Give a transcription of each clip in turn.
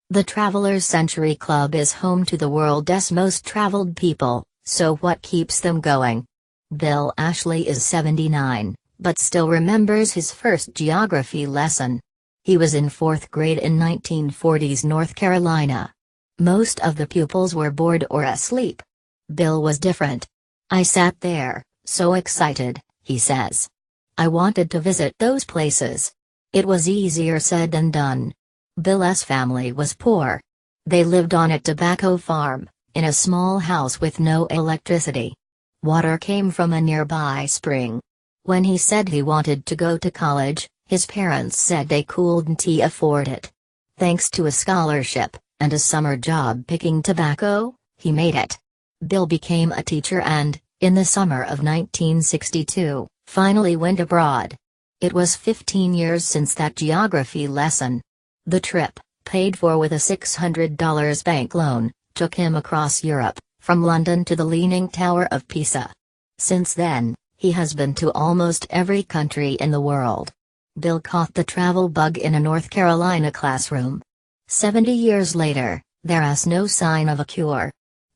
The Travelers Century Club is home to the world's most traveled people, so what keeps them going? Bill Ashley is 79, but still remembers his first geography lesson. He was in 4th grade in 1940s North Carolina. Most of the pupils were bored or asleep. Bill was different. I sat there, so excited, he says. I wanted to visit those places. It was easier said than done. Bill's family was poor. They lived on a tobacco farm, in a small house with no electricity. Water came from a nearby spring. When he said he wanted to go to college, his parents said they couldn't afford it. Thanks to a scholarship, and a summer job picking tobacco, he made it. Bill became a teacher and, in the summer of 1962, finally went abroad. It was 15 years since that geography lesson. The trip, paid for with a $600 bank loan, took him across Europe, from London to the Leaning Tower of Pisa. Since then, he has been to almost every country in the world. Bill caught the travel bug in a North Carolina classroom. 70 years later, there is no sign of a cure.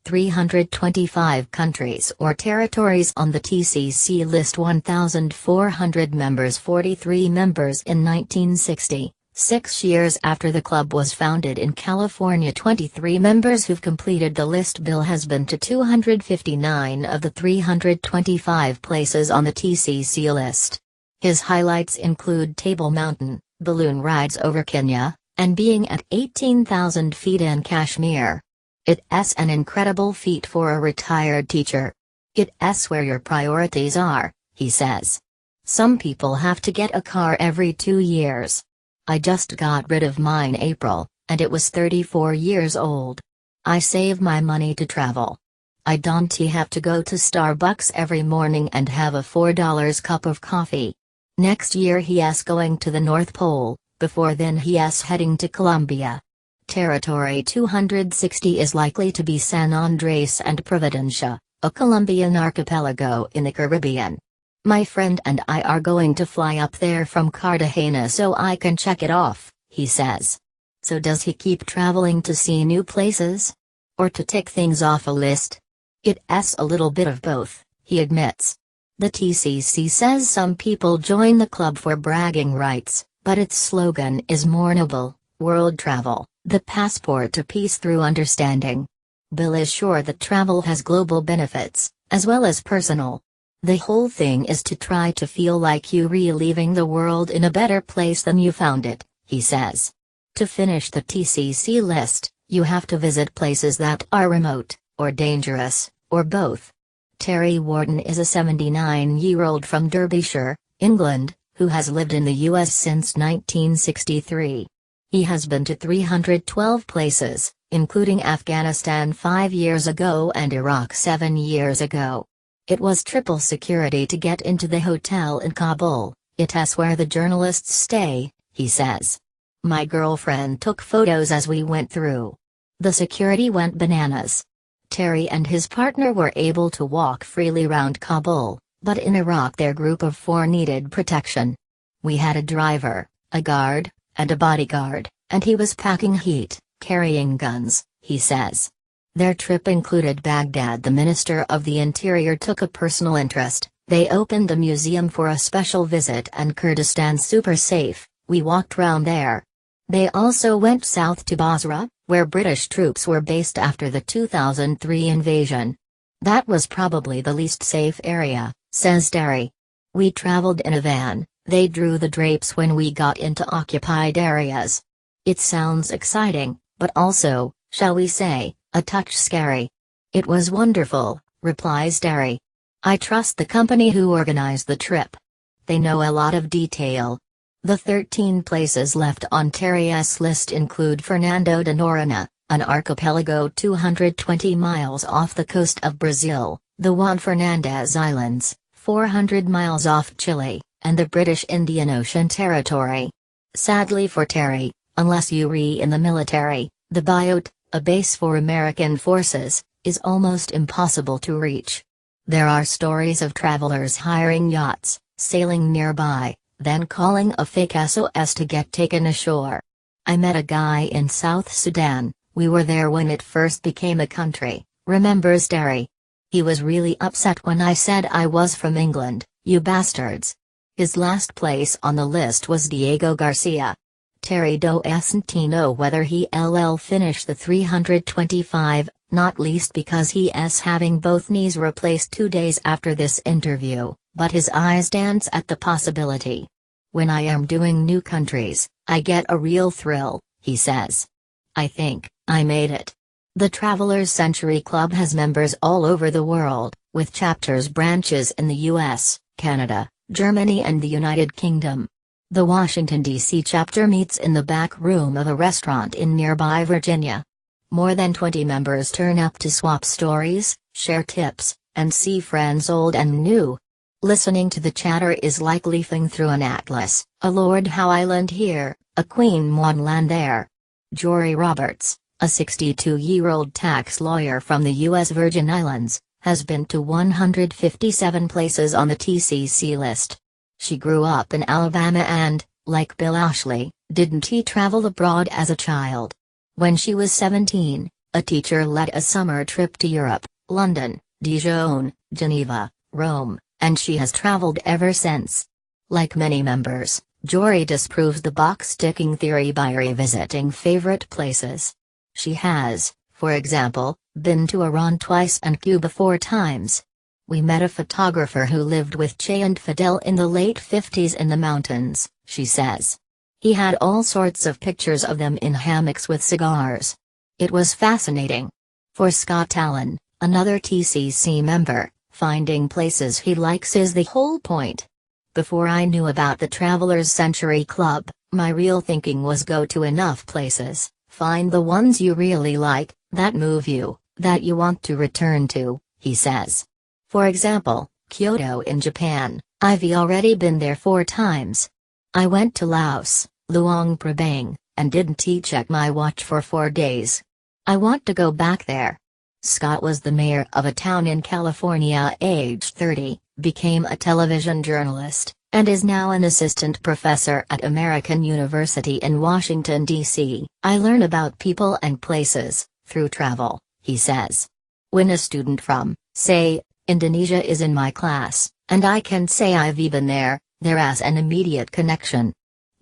325 countries or territories on the TCC list, 1,400 members, 43 members in 1960. 6 years after the club was founded in California, 23 members who've completed the list. Bill has been to 259 of the 325 places on the TCC list. His highlights include Table Mountain, balloon rides over Kenya, and being at 18,000 feet in Kashmir. It's an incredible feat for a retired teacher. It's where your priorities are, he says. Some people have to get a car every 2 years. I just got rid of mine April, and it was 34 years old. I save my money to travel. I don't have to go to Starbucks every morning and have a $4 cup of coffee. Next year he's going to the North Pole, before then he's heading to Colombia. Territory 260 is likely to be San Andres and Providencia, a Colombian archipelago in the Caribbean. My friend and I are going to fly up there from Cartagena so I can check it off, he says. So does he keep traveling to see new places? Or to tick things off a list? It's a little bit of both, he admits. The TCC says some people join the club for bragging rights, but its slogan is more noble: world travel, the passport to peace through understanding. Bill is sure that travel has global benefits, as well as personal. The whole thing is to try to feel like you're leaving the world in a better place than you found it, he says. To finish the TCC list, you have to visit places that are remote, or dangerous, or both. Terry Warden is a 79-year-old from Derbyshire, England, who has lived in the U.S. since 1963. He has been to 312 places, including Afghanistan 5 years ago and Iraq 7 years ago. It was triple security to get into the hotel in Kabul. It's where the journalists stay, he says. My girlfriend took photos as we went through. The security went bananas. Terry and his partner were able to walk freely around Kabul, but in Iraq their group of 4 needed protection. We had a driver, a guard, and a bodyguard, and he was packing heat, carrying guns, he says. Their trip included Baghdad. The Minister of the Interior took a personal interest. They opened a museum for a special visit, and Kurdistan super safe. We walked round there. They also went south to Basra, where British troops were based after the 2003 invasion. That was probably the least safe area, says Terry. We traveled in a van. They drew the drapes when we got into occupied areas. It sounds exciting, but also, shall we say, a touch scary. It was wonderful, replies Terry. I trust the company who organized the trip. They know a lot of detail. The 13 places left on Terry's list include Fernando de Noronha, an archipelago 220 miles off the coast of Brazil, the Juan Fernandez Islands, 400 miles off Chile, and the British Indian Ocean Territory. Sadly for Terry, unless you're in the military, the Biot, a base for American forces, is almost impossible to reach. There are stories of travelers hiring yachts, sailing nearby, then calling a fake SOS to get taken ashore. I met a guy in South Sudan, we were there when it first became a country, remembers Terry. He was really upset when I said I was from England, you bastards. His last place on the list was Diego Garcia. Terry doesn't know whether he'll finish the 325, not least because he's having both knees replaced 2 days after this interview, but his eyes dance at the possibility. When I am doing new countries, I get a real thrill, he says. I think I made it. The Travelers Century Club has members all over the world, with chapters branches in the US, Canada, Germany and the United Kingdom. The Washington, D.C. chapter meets in the back room of a restaurant in nearby Virginia. More than 20 members turn up to swap stories, share tips, and see friends old and new. Listening to the chatter is like leafing through an atlas, a Lord Howe Island here, a Queen Maud land there. Jory Roberts, a 62-year-old tax lawyer from the U.S. Virgin Islands, has been to 157 places on the TCC list. She grew up in Alabama and, like Bill Ashley, didn't travel abroad as a child. When she was 17, a teacher led a summer trip to Europe, London, Dijon, Geneva, Rome, and she has traveled ever since. Like many members, Jory disproves the box-ticking theory by revisiting favorite places. She has, for example, been to Iran twice and Cuba 4 times. We met a photographer who lived with Che and Fidel in the late 50s in the mountains, she says. He had all sorts of pictures of them in hammocks with cigars. It was fascinating. For Scott Allen, another TCC member, finding places he likes is the whole point. Before I knew about the Travelers Century Club, my real thinking was go to enough places, find the ones you really like, that move you, that you want to return to, he says. For example, Kyoto in Japan, I've already been there 4 times. I went to Laos, Luang Prabang, and didn't check my watch for 4 days. I want to go back there. Scott was the mayor of a town in California aged 30, became a television journalist, and is now an assistant professor at American University in Washington, D.C. I learn about people and places, through travel, he says. When a student from, say, Indonesia is in my class, and I can say I've been there, there's an immediate connection.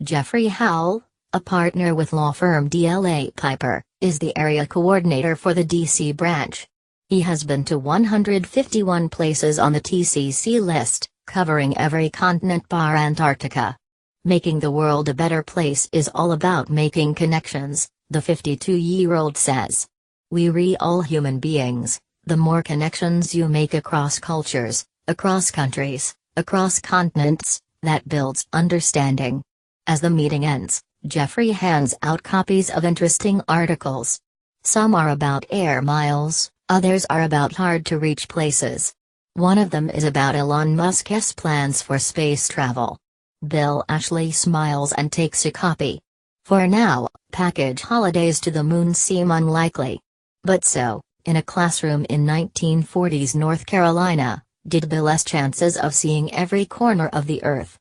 Jeffrey Howell, a partner with law firm DLA Piper, is the area coordinator for the DC branch. He has been to 151 places on the TCC list, covering every continent bar Antarctica. Making the world a better place is all about making connections, the 52-year-old says. We're all human beings. The more connections you make across cultures, across countries, across continents, that builds understanding. As the meeting ends, Jeffrey hands out copies of interesting articles. Some are about air miles, others are about hard-to-reach places. One of them is about Elon Musk's plans for space travel. Bill Ashley smiles and takes a copy. For now, package holidays to the moon seem unlikely. But so, in a classroom in 1940s North Carolina, did Bill's chances of seeing every corner of the Earth.